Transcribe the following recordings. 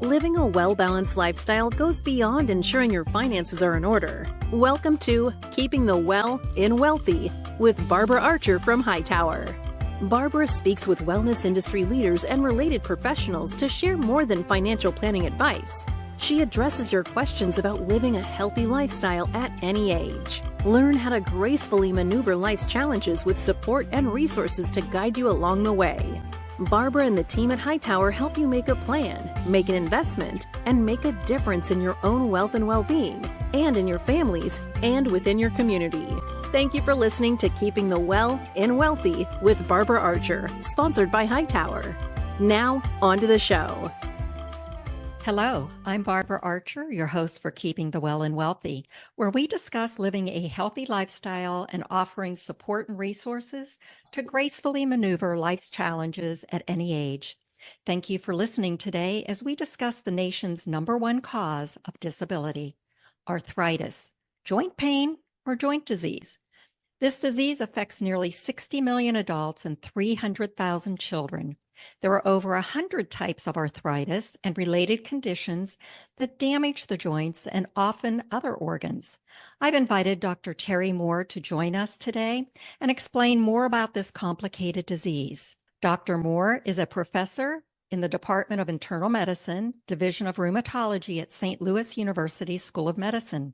Living a well-balanced lifestyle goes beyond ensuring your finances are in order. Welcome to Keeping the Well in Wealthy with Barbara Archer from Hightower. Barbara speaks with wellness industry leaders and related professionals to share more than financial planning advice. She addresses your questions about living a healthy lifestyle at any age. Learn how to gracefully maneuver life's challenges with support and resources to guide you along the way. Barbara and the team at Hightower help you make a plan, make an investment, and make a difference in your own wealth and well-being, and in your families, and within your community. Thank you for listening to Keeping the Well in Wealthy with Barbara Archer, sponsored by Hightower. Now, on to the show. Hello, I'm Barbara Archer, your host for Keeping the Well and Wealthy, where we discuss living a healthy lifestyle and offering support and resources to gracefully maneuver life's challenges at any age. Thank you for listening today as we discuss the nation's #1 cause of disability, arthritis, joint pain, or joint disease. This disease affects nearly 60 million adults and 300,000 children. There are over 100 types of arthritis and related conditions that damage the joints and often other organs. I've invited Dr. Terry Moore to join us today and explain more about this complicated disease. Dr. Moore is a professor in the Department of Internal Medicine, Division of Rheumatology at St. Louis University School of Medicine.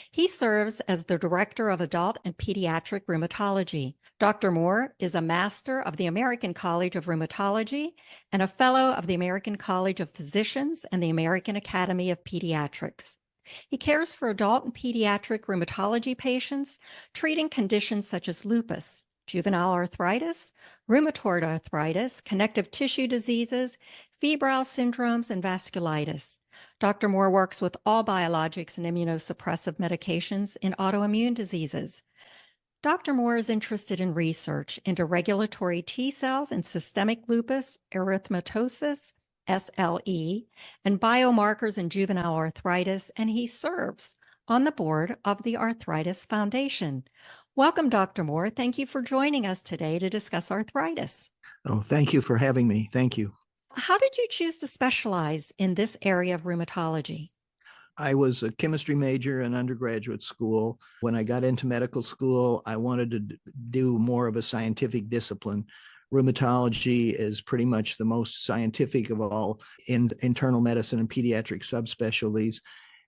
He serves as the Director of Adult and Pediatric Rheumatology. Dr. Moore is a Master of the American College of Rheumatology and a Fellow of the American College of Physicians and the American Academy of Pediatrics. He cares for adult and pediatric rheumatology patients, treating conditions such as lupus, juvenile arthritis, rheumatoid arthritis, connective tissue diseases, febrile syndromes, and vasculitis. Dr. Moore works with all biologics and immunosuppressive medications in autoimmune diseases. Dr. Moore is interested in research into regulatory T cells in systemic lupus erythematosus, SLE, and biomarkers in juvenile arthritis, and he serves on the board of the Arthritis Foundation. Welcome, Dr. Moore. Thank you for joining us today to discuss arthritis. Oh, thank you for having me. Thank you. How did you choose to specialize in this area of rheumatology? I was a chemistry major in undergraduate school. When I got into medical school, I wanted to do more of a scientific discipline. Rheumatology is pretty much the most scientific of all in internal medicine and pediatric subspecialties.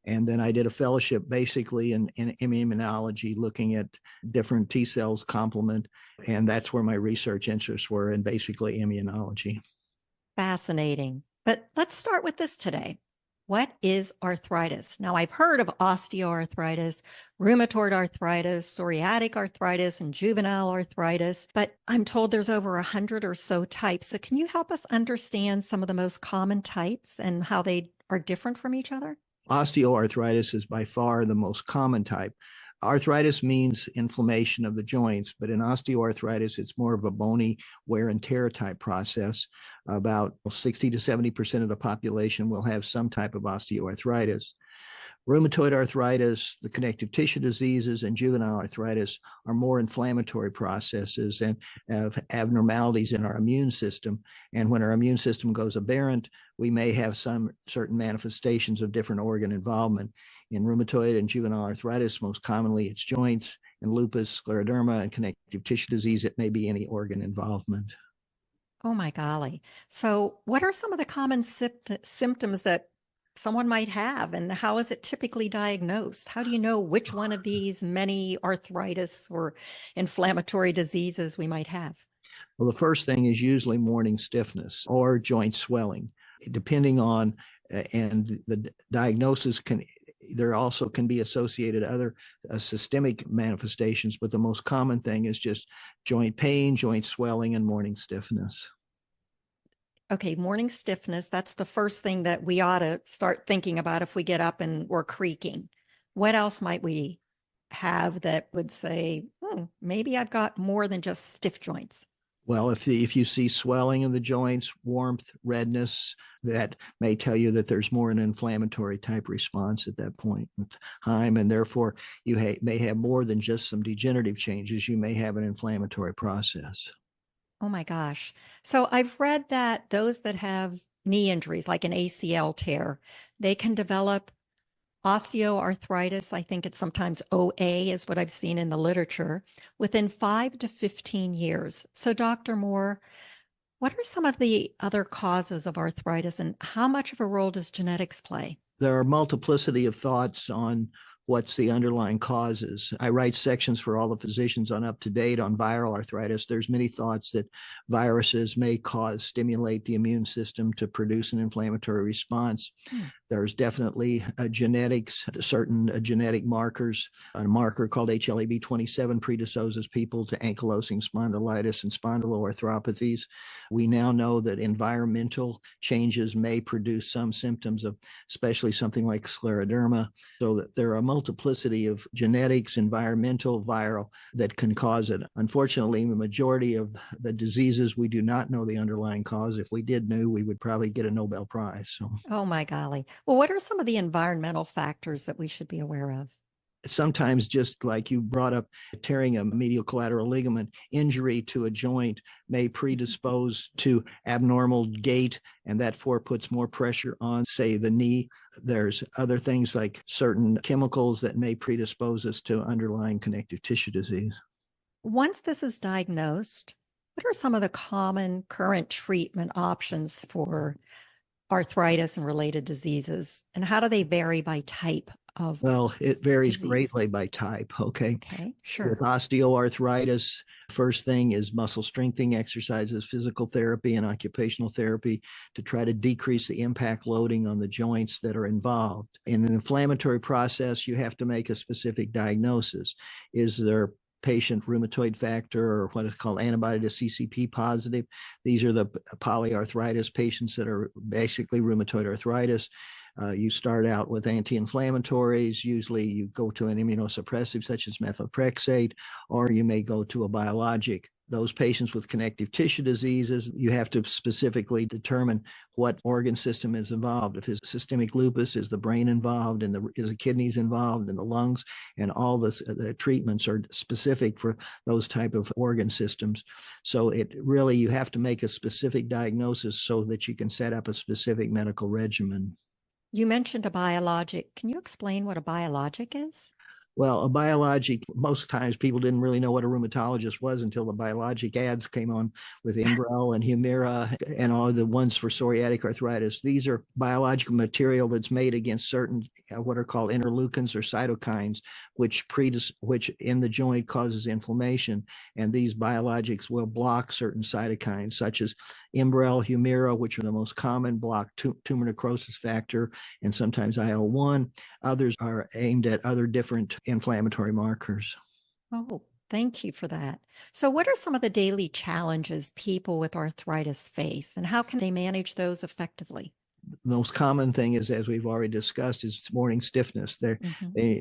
And then I did a fellowship basically in immunology, looking at different T cells complement. And that's where my research interests were, in basically immunology. Fascinating. But let's start with this today. What is arthritis? Now, I've heard of osteoarthritis, rheumatoid arthritis, psoriatic arthritis, and juvenile arthritis, but I'm told there's over 100 or so types. So can you help us understand some of the most common types and how they are different from each other? Osteoarthritis is by far the most common type. Arthritis means inflammation of the joints, but in osteoarthritis, it's more of a bony wear and tear type process. About 60 to 70% of the population will have some type of osteoarthritis. Rheumatoid arthritis, the connective tissue diseases, and juvenile arthritis are more inflammatory processes and have abnormalities in our immune system. And when our immune system goes aberrant, we may have some certain manifestations of different organ involvement. In rheumatoid and juvenile arthritis, most commonly it's joints. In lupus, scleroderma, and connective tissue disease, it may be any organ involvement. Oh my golly. So what are some of the common symptoms that someone might have, and how is it typically diagnosed? How do you know which one of these many arthritis or inflammatory diseases we might have? Well, the first thing is usually morning stiffness or joint swelling, depending on, and the diagnosis there also can be associated other systemic manifestations, but the most common thing is just joint pain, joint swelling, and morning stiffness. Okay, morning stiffness, that's the first thing that we ought to start thinking about if we get up and we're creaking. What else might we have that would say, maybe I've got more than just stiff joints? Well, if you see swelling of the joints, warmth, redness, that may tell you that there's more an inflammatory type response at that point in time, and therefore you may have more than just some degenerative changes. You may have an inflammatory process. Oh my gosh. So I've read that those that have knee injuries, like an ACL tear, they can develop osteoarthritis. I think it's sometimes OA is what I've seen in the literature within 5 to 15 years. So, Dr. Moore, what are some of the other causes of arthritis and how much of a role does genetics play? There are multiplicity of thoughts on what's the underlying causes. I write sections for all the physicians on Up to Date on viral arthritis. There's many thoughts that viruses may stimulate the immune system to produce an inflammatory response. There's definitely genetics, certain genetic markers. A marker called HLA-B27 predisposes people to ankylosing spondylitis and spondyloarthropathies. We now know that environmental changes may produce some symptoms of, especially something like scleroderma, so that there are a multiplicity of genetics, environmental, viral that can cause it. Unfortunately, the majority of the diseases, we do not know the underlying cause. If we did know, we would probably get a Nobel Prize. So. Oh my golly. Well, what are some of the environmental factors that we should be aware of? Sometimes, just like you brought up, tearing a medial collateral ligament, injury to a joint may predispose to abnormal gait, and that puts more pressure on, say, the knee. There's other things like certain chemicals that may predispose us to underlying connective tissue disease. Once this is diagnosed, what are some of the common current treatment options for arthritis and related diseases, and how do they vary by type of Well, it varies disease? greatly by type. Okay, sure. With osteoarthritis, first thing is muscle strengthening exercises, physical therapy, and occupational therapy to try to decrease the impact loading on the joints that are involved. In an inflammatory process, you have to make a specific diagnosis. Is there patient rheumatoid factor, or what is called antibody to CCP positive? These are the polyarthritis patients that are basically rheumatoid arthritis. You start out with anti-inflammatories. Usually you go to an immunosuppressive such as methotrexate, or you may go to a biologic. Those patients with connective tissue diseases, you have to specifically determine what organ system is involved. If it's systemic lupus, is the brain involved, and is the kidneys involved, and the lungs, and all the treatments are specific for those type of organ systems. So you have to make a specific diagnosis so that you can set up a specific medical regimen. You mentioned a biologic. Can you explain what a biologic is? Well, a biologic, most times people didn't really know what a rheumatologist was until the biologic ads came on with Embark and Humira and all the ones for psoriatic arthritis. These are biological material that's made against certain what are called interleukins or cytokines, which in the joint causes inflammation. And these biologics will block certain cytokines, such as Embark, Humira, which are the most common, block tumor necrosis factor and sometimes IL-1. Others are aimed at other different inflammatory markers. Oh, thank you for that. So what are some of the daily challenges people with arthritis face, and how can they manage those effectively? The most common thing is, as we've already discussed, is morning stiffness.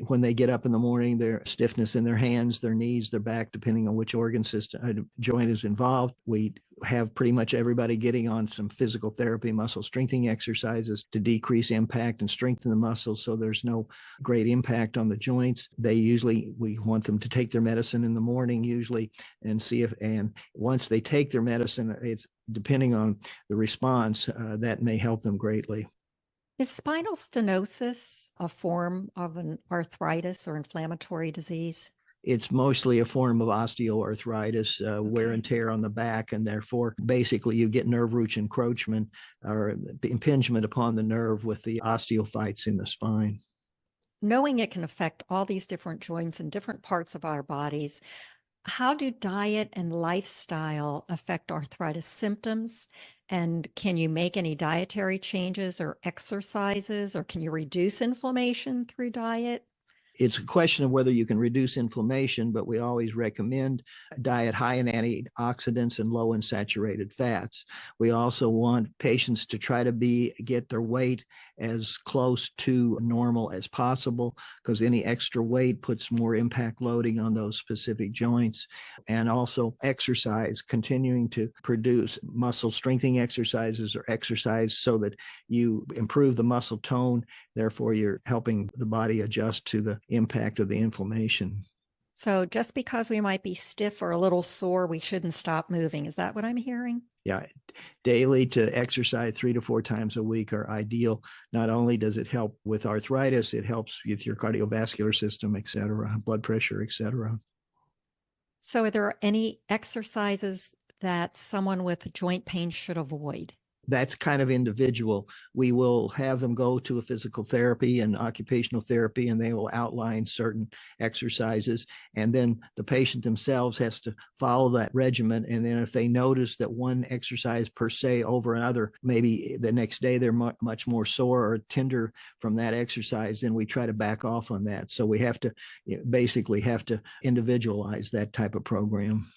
When they get up in the morning, their stiffness in their hands, their knees, their back, depending on which organ system joint is involved. We have pretty much everybody getting on some physical therapy, muscle strengthening exercises to decrease impact and strengthen the muscles so there's no great impact on the joints. We want them to take their medicine in the morning usually and once they take their medicine, it's depending on the response, that may help them greatly. Is spinal stenosis a form of an arthritis or inflammatory disease? It's mostly a form of osteoarthritis, wear and tear on the back, and therefore basically you get nerve root encroachment or impingement upon the nerve with the osteophytes in the spine. Knowing it can affect all these different joints and different parts of our bodies, how do diet and lifestyle affect arthritis symptoms? And can you make any dietary changes or exercises, or can you reduce inflammation through diet? It's a question of whether you can reduce inflammation, but we always recommend a diet high in antioxidants and low in saturated fats. We also want patients to try to get their weight as close to normal as possible, because any extra weight puts more impact loading on those specific joints. And also exercise, continuing to produce muscle strengthening exercises or exercise so that you improve the muscle tone. Therefore, you're helping the body adjust to the impact of the inflammation. So just because we might be stiff or a little sore, we shouldn't stop moving. Is that what I'm hearing? Yeah, daily to exercise 3 to 4 times a week are ideal. Not only does it help with arthritis, it helps with your cardiovascular system, et cetera, blood pressure, et cetera. So are there any exercises that someone with joint pain should avoid? That's kind of individual. We will have them go to a physical therapy and occupational therapy, and they will outline certain exercises. And then the patient themselves has to follow that regimen. And then if they notice that one exercise per se over another, maybe the next day they're much more sore or tender from that exercise, then we try to back off on that. So we have to basically have to individualize that type of program.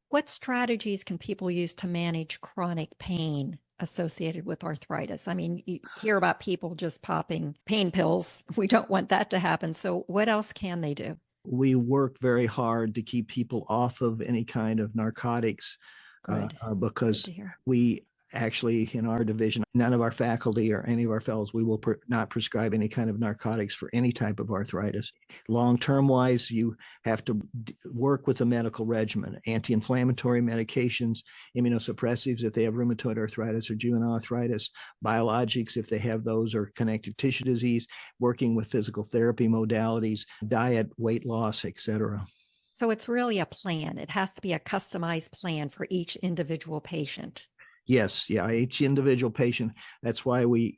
What strategies can people use to manage chronic pain associated with arthritis? I mean, you hear about people just popping pain pills. We don't want that to happen. So what else can they do? We work very hard to keep people off of any kind of narcotics Good. because Good to hear. we actually, in our division, none of our faculty or any of our fellows, we will not prescribe any kind of narcotics for any type of arthritis. Long-term wise, you have to work with a medical regimen, anti-inflammatory medications, immunosuppressives if they have rheumatoid arthritis or juvenile arthritis, biologics if they have those, or connective tissue disease, working with physical therapy modalities, diet, weight loss, etc. So it's really a plan. It has to be a customized plan for each individual patient. Yes, yeah, each individual patient. That's why we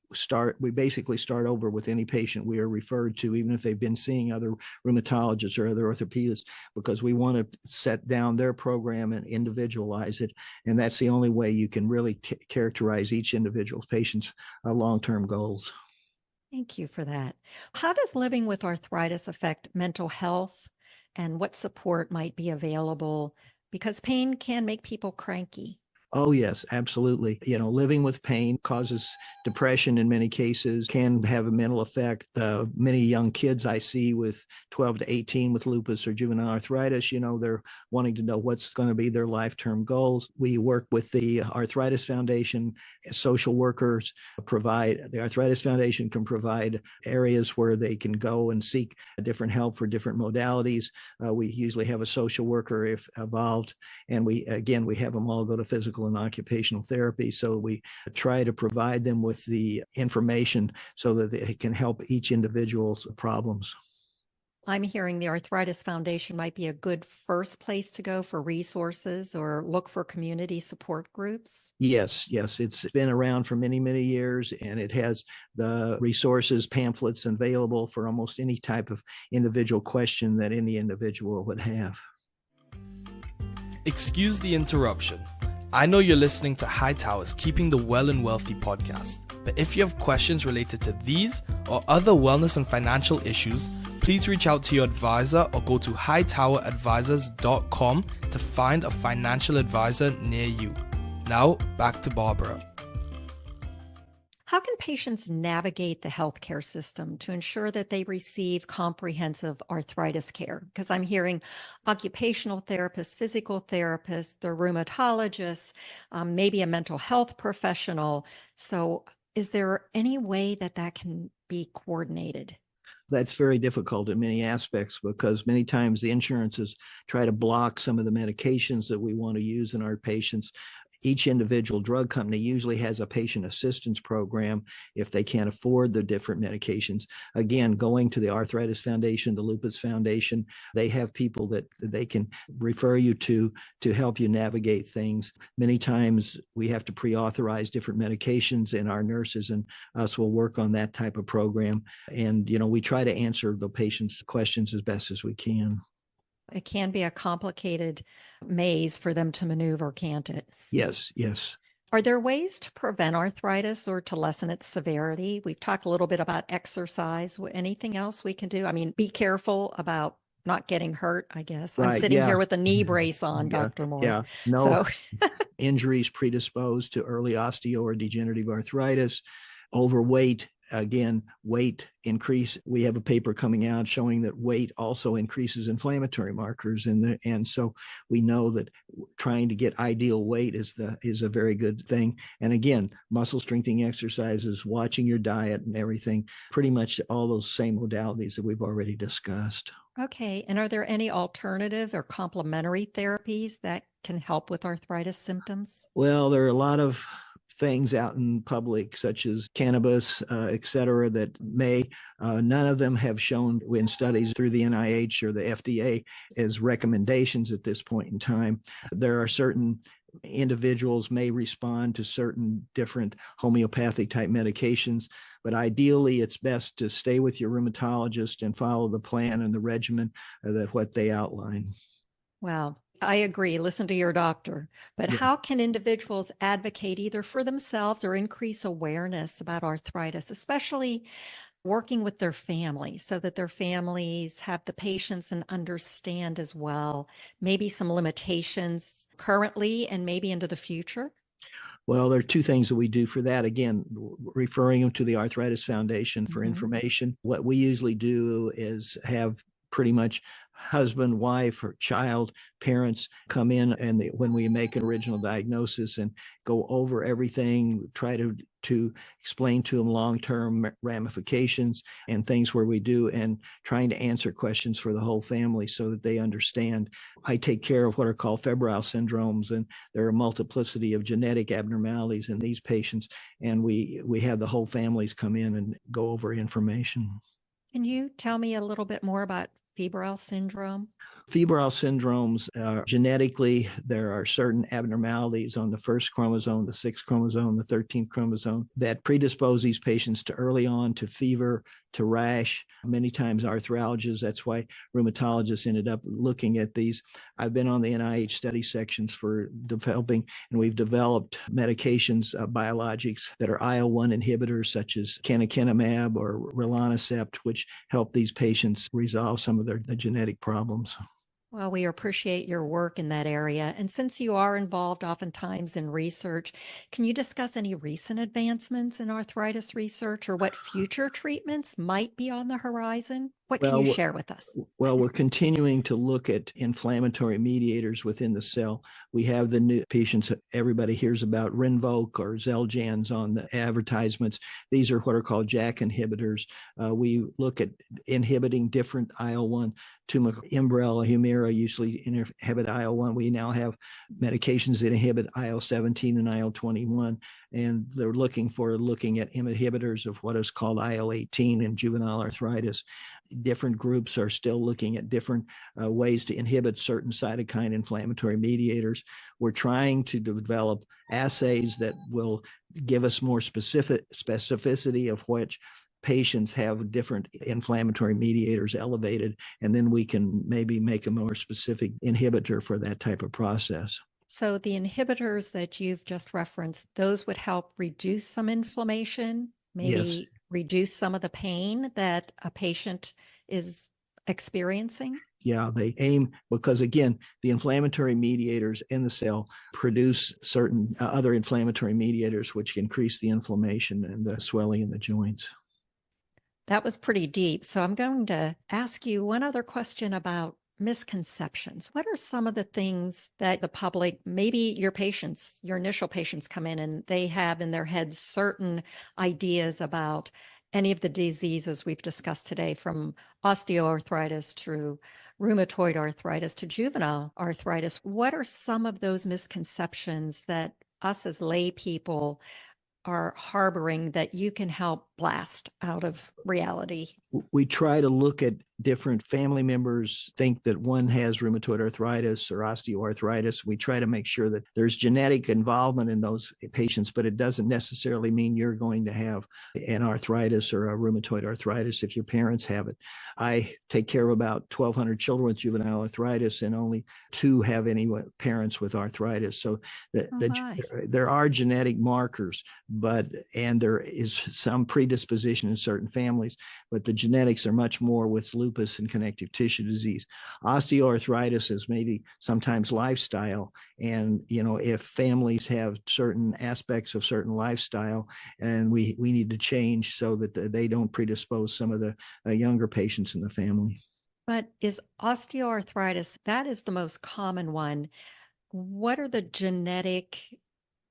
basically start over with any patient we are referred to, even if they've been seeing other rheumatologists or other orthopedists, because we want to set down their program and individualize it. And that's the only way you can really characterize each individual patient's long-term goals. Thank you for that. How does living with arthritis affect mental health, and what support might be available? Because pain can make people cranky. Oh, yes, absolutely. Living with pain causes depression in many cases, can have a mental effect. Many young kids I see with 12 to 18 with lupus or juvenile arthritis, they're wanting to know what's going to be their life-term goals. We work with the Arthritis Foundation. Social workers the Arthritis Foundation can provide areas where they can go and seek different help for different modalities. We usually have a social worker if involved, and we have them all go to physical and occupational therapy. So we try to provide them with the information so that they can help each individual's problems. I'm hearing the Arthritis Foundation might be a good first place to go for resources or look for community support groups. Yes. It's been around for many, many years, and it has the resources, pamphlets available for almost any type of individual question that any individual would have. Excuse the interruption. I know you're listening to Hightower's Keeping the Well and Wealthy podcast, but if you have questions related to these or other wellness and financial issues, please reach out to your advisor or go to hightoweradvisors.com to find a financial advisor near you. Now, back to Barbara. How can patients navigate the healthcare system to ensure that they receive comprehensive arthritis care? Because I'm hearing occupational therapists, physical therapists, the rheumatologists, maybe a mental health professional. So is there any way that can be coordinated? That's very difficult in many aspects, because many times the insurances try to block some of the medications that we want to use in our patients. Each individual drug company usually has a patient assistance program if they can't afford the different medications. Again, going to the Arthritis Foundation, the Lupus Foundation, they have people that they can refer you to help you navigate things. Many times we have to pre-authorize different medications, and our nurses and us will work on that type of program. And, we try to answer the patient's questions as best as we can. It can be a complicated maze for them to maneuver, can't it? Yes. Are there ways to prevent arthritis or to lessen its severity? We've talked a little bit about exercise. Anything else we can do? I mean, be careful about not getting hurt, I guess. Right, I'm sitting yeah. here with a knee brace on, Dr. Moore. Yeah, no So injuries predisposed to early osteo or degenerative arthritis. Overweight, again, weight increase. We have a paper coming out showing that weight also increases inflammatory markers, and so we know that trying to get ideal weight is a very good thing. And again, muscle strengthening exercises, watching your diet and everything, pretty much all those same modalities that we've already discussed. Okay. And are there any alternative or complementary therapies that can help with arthritis symptoms? Well, there are a lot of things out in public, such as cannabis, et cetera, that none of them have shown in studies through the NIH or the FDA as recommendations at this point in time. There are certain individuals may respond to certain different homeopathic type medications, but ideally it's best to stay with your rheumatologist and follow the plan and the regimen that what they outline. Well, I agree. Listen to your doctor. But Yeah. how can individuals advocate either for themselves or increase awareness about arthritis, especially working with their families so that their families have the patience and understand as well, maybe some limitations currently and maybe into the future? Well, there are two things that we do for that. Again, referring them to the Arthritis Foundation for information. What we usually do is have pretty much husband, wife, or child, parents come in, and when we make an original diagnosis and go over everything, try to explain to them long-term ramifications and things where we do, and trying to answer questions for the whole family so that they understand. I take care of what are called febrile syndromes, and there are a multiplicity of genetic abnormalities in these patients, and we have the whole families come in and go over information. Can you tell me a little bit more about febrile syndrome? Febrile syndromes are genetically, there are certain abnormalities on the first chromosome, the sixth chromosome, the 13th chromosome that predispose these patients to early on to fever, to rash, many times arthralgias. That's why rheumatologists ended up looking at these. I've been on the NIH study sections for developing, and we've developed medications, biologics that are IL-1 inhibitors such as canakinumab or rilonacept, which help these patients resolve some of the genetic problems. Well, we appreciate your work in that area. And since you are involved oftentimes in research, can you discuss any recent advancements in arthritis research or what future treatments might be on the horizon? What can you Well, share with us? Well, we're continuing to look at inflammatory mediators within the cell. We have the new patients, everybody hears about Rinvoq or Xeljanz on the advertisements. These are what are called JAK inhibitors. We look at inhibiting different IL-1. Enbrel, Humira usually inhibit IL-1. We now have medications that inhibit IL-17 and IL-21, and they're looking at inhibitors of what is called IL-18 in juvenile arthritis. Different groups are still looking at different ways to inhibit certain cytokine inflammatory mediators. We're trying to develop assays that will give us more specificity of which patients have different inflammatory mediators elevated, and then we can maybe make a more specific inhibitor for that type of process. So the inhibitors that you've just referenced, those would help reduce some inflammation, maybe Yes. reduce some of the pain that a patient is experiencing? Yeah, they aim because, again, the inflammatory mediators in the cell produce certain other inflammatory mediators, which increase the inflammation and the swelling in the joints. That was pretty deep. So I'm going to ask you one other question about misconceptions. What are some of the things that the public, maybe your patients, your initial patients come in and they have in their heads certain ideas about any of the diseases we've discussed today, from osteoarthritis to rheumatoid arthritis to juvenile arthritis? What are some of those misconceptions that us as lay people are harboring that you can help blast out of reality? We try to look at different family members, think that one has rheumatoid arthritis or osteoarthritis. We try to make sure that there's genetic involvement in those patients, but it doesn't necessarily mean you're going to have an arthritis or a rheumatoid arthritis if your parents have it. I take care of about 1,200 children with juvenile arthritis, and only 2 have any parents with arthritis. So there are genetic markers, and there is some predisposition in certain families, but the genetics are much more with lupus and connective tissue disease. Osteoarthritis is maybe sometimes lifestyle. And, if families have certain aspects of certain lifestyle, and we need to change so that they don't predispose some of the younger patients in the family. But is osteoarthritis, that is the most common one. What are the genetic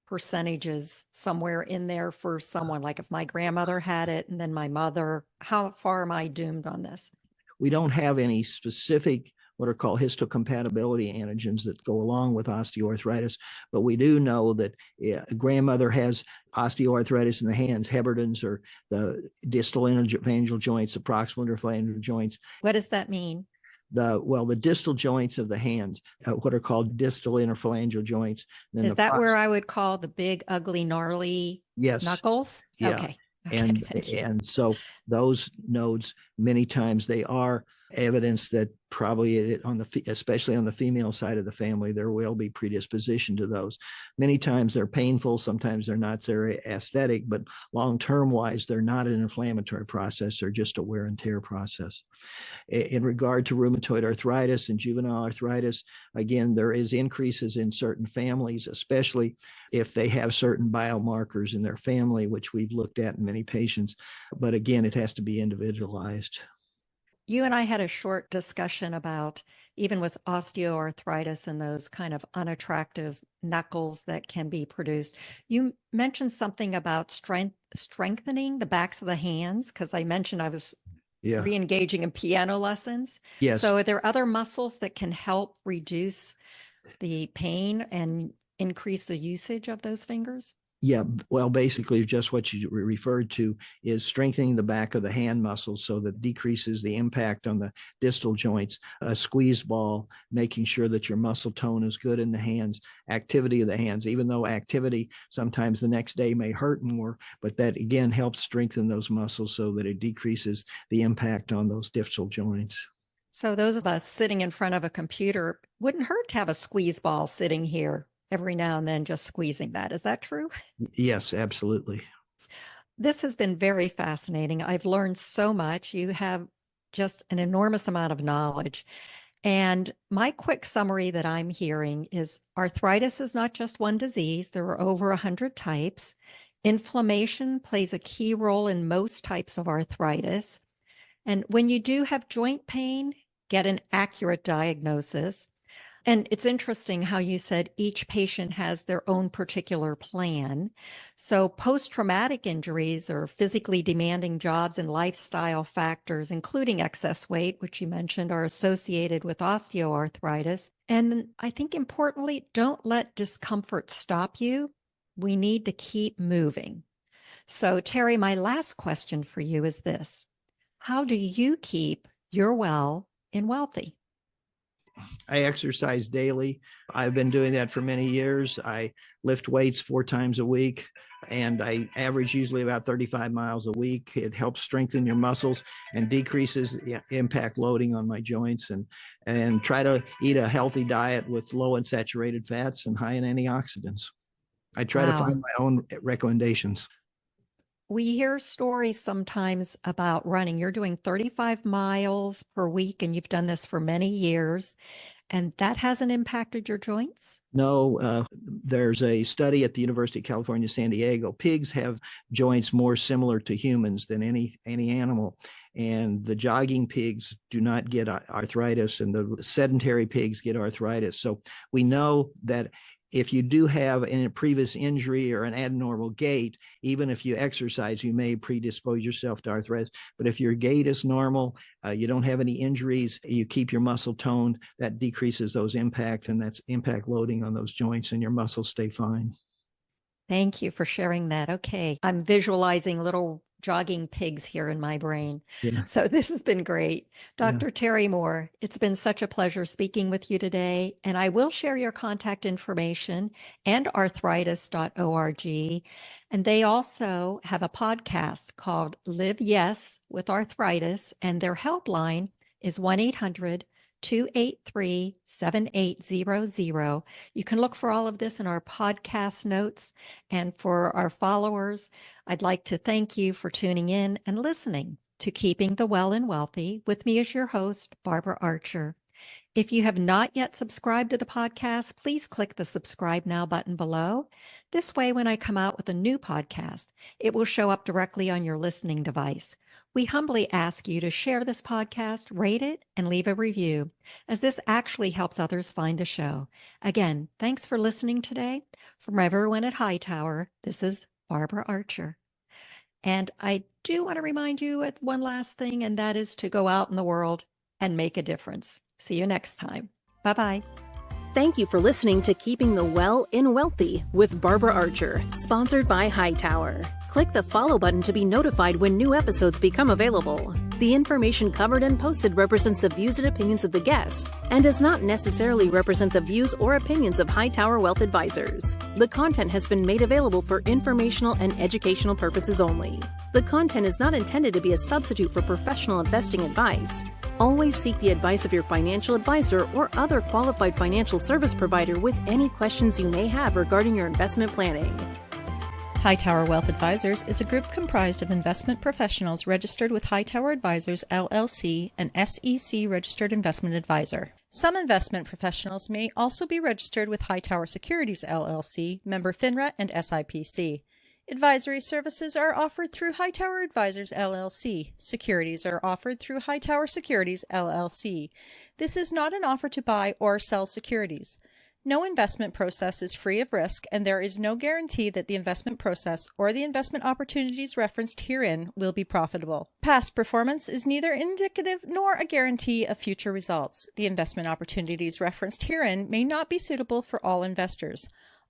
percentages somewhere in there for someone? Like if my grandmother had it and then my mother, how far am I doomed on this? we don't have any specific what are called histocompatibility antigens that go along with osteoarthritis, but we do know that a grandmother has osteoarthritis in the hands, Heberden's, or the distal interphalangeal joints, the proximal interphalangeal joints. What does that mean? The distal joints of the hands, what are called distal interphalangeal joints. Then is that where I would call the big, ugly, gnarly knuckles? Yeah. Okay. And so those nodes, many times they are evidence that probably especially on the female side of the family, there will be predisposition to those. Many times they're painful, sometimes they're not very aesthetic, but long-term wise, they're not an inflammatory process, they're just a wear and tear process. In regard to rheumatoid arthritis and juvenile arthritis, again, there is increases in certain families, especially if they have certain biomarkers in their family, which we've looked at in many patients. But again, it has to be individualized. You and I had a short discussion about even with osteoarthritis and those kind of unattractive knuckles that can be produced. You mentioned something about strengthening the backs of the hands, because I mentioned I was re-engaging in piano lessons. Yes. So are there other muscles that can help reduce the pain and increase the usage of those fingers? Yeah, well, basically just what you referred to is strengthening the back of the hand muscles so that decreases the impact on the distal joints. A squeeze ball, making sure that your muscle tone is good in the hands, activity of the hands, even though activity sometimes the next day may hurt more, but that again helps strengthen those muscles so that it decreases the impact on those distal joints. So those of us sitting in front of a computer, wouldn't hurt to have a squeeze ball sitting here every now and then, just squeezing that. Is that true? Yes, absolutely. This has been very fascinating. I've learned so much. You have just an enormous amount of knowledge. And my quick summary that I'm hearing is arthritis is not just one disease. There are over 100 types. Inflammation plays a key role in most types of arthritis. And when you do have joint pain, get an accurate diagnosis. And it's interesting how you said each patient has their own particular plan. So post-traumatic injuries or physically demanding jobs and lifestyle factors, including excess weight, which you mentioned, are associated with osteoarthritis. And I think importantly, don't let discomfort stop you. We need to keep moving. So Terry, my last question for you is this. How do you keep your well and wealthy? I exercise daily. I've been doing that for many years. I lift weights 4 times a week, and I average usually about 35 miles a week. It helps strengthen your muscles and decreases the impact loading on my joints, and try to eat a healthy diet with low in saturated fats and high in antioxidants. I try to find my own recommendations. We hear stories sometimes about running. You're doing 35 miles per week, and you've done this for many years, and that hasn't impacted your joints? No, there's a study at the University of California, San Diego. Pigs have joints more similar to humans than any animal. And the jogging pigs do not get arthritis, and the sedentary pigs get arthritis. So we know that if you do have a previous injury or an abnormal gait, even if you exercise, you may predispose yourself to arthritis. But if your gait is normal, you don't have any injuries, you keep your muscle toned, that decreases those impact, and that's impact loading on those joints, and your muscles stay fine. Thank you for sharing that. Okay. I'm visualizing little jogging pigs here in my brain. Yeah. So this has been great. Dr. Terry Moore, it's been such a pleasure speaking with you today. And I will share your contact information and arthritis.org. And they also have a podcast called Live Yes with Arthritis. And their helpline is 1-800-283-7800. You can look for all of this in our podcast notes. And for our followers, I'd like to thank you for tuning in and listening to Keeping the Well and Wealthy. With me as your host, Barbara Archer. If you have not yet subscribed to the podcast, please click the subscribe now button below. This way, when I come out with a new podcast, it will show up directly on your listening device. We humbly ask you to share this podcast, rate it, and leave a review, as this actually helps others find the show. Again, thanks for listening today. From everyone at Hightower, this is Barbara Archer. And I do want to remind you at one last thing, and that is to go out in the world and make a difference. See you next time. Bye-bye. Thank you for listening to Keeping the Well in Wealthy with Barbara Archer, sponsored by Hightower. Click the follow button to be notified when new episodes become available. The information covered and posted represents the views and opinions of the guest and does not necessarily represent the views or opinions of Hightower Wealth Advisors. The content has been made available for informational and educational purposes only. The content is not intended to be a substitute for professional investing advice. Always seek the advice of your financial advisor or other qualified financial service provider with any questions you may have regarding your investment planning. Hightower Wealth Advisors is a group comprised of investment professionals registered with Hightower Advisors, LLC, an SEC registered investment advisor. Some investment professionals may also be registered with Hightower Securities, LLC, member FINRA and SIPC. Advisory services are offered through Hightower Advisors, LLC. Securities are offered through Hightower Securities, LLC. This is not an offer to buy or sell securities. No investment process is free of risk, and there is no guarantee that the investment process or the investment opportunities referenced herein will be profitable. Past performance is neither indicative nor a guarantee of future results. The investment opportunities referenced herein may not be suitable for all investors.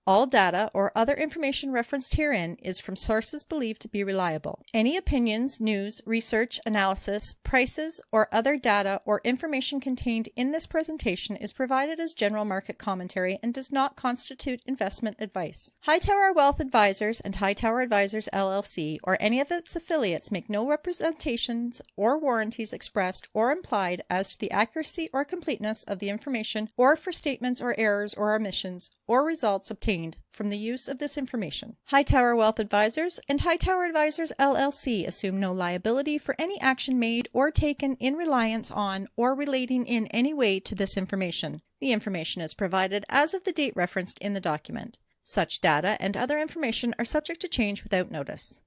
All data or other information referenced herein is from sources believed to be reliable. Any opinions, news, research, analysis, prices, or other data or information contained in this presentation is provided as general market commentary and does not constitute investment advice. Hightower Wealth Advisors and Hightower Advisors LLC or any of its affiliates make no representations or warranties expressed or implied as to the accuracy or completeness of the information or for statements or errors or omissions or results obtained from the use of this information. Hightower Wealth Advisors and Hightower Advisors LLC assume no liability for any action made or taken in reliance on or relating in any way to this information. The information is provided as of the date referenced in the document. Such data and other information are subject to change without notice.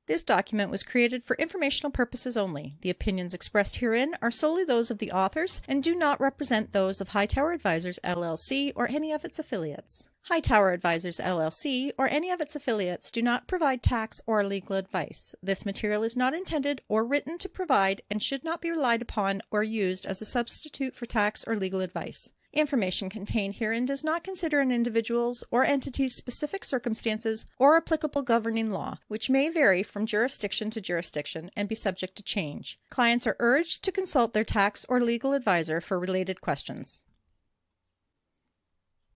This document was created for informational purposes only. The opinions expressed herein are solely those of the authors and do not represent those of Hightower Advisors LLC or any of its affiliates. Hightower Advisors LLC or any of its affiliates do not provide tax or legal advice. This material is not intended or written to provide and should not be relied upon or used as a substitute for tax or legal advice. Information contained herein does not consider an individual's or entity's specific circumstances or applicable governing law, which may vary from jurisdiction to jurisdiction and be subject to change. Clients are urged to consult their tax or legal advisor for related questions.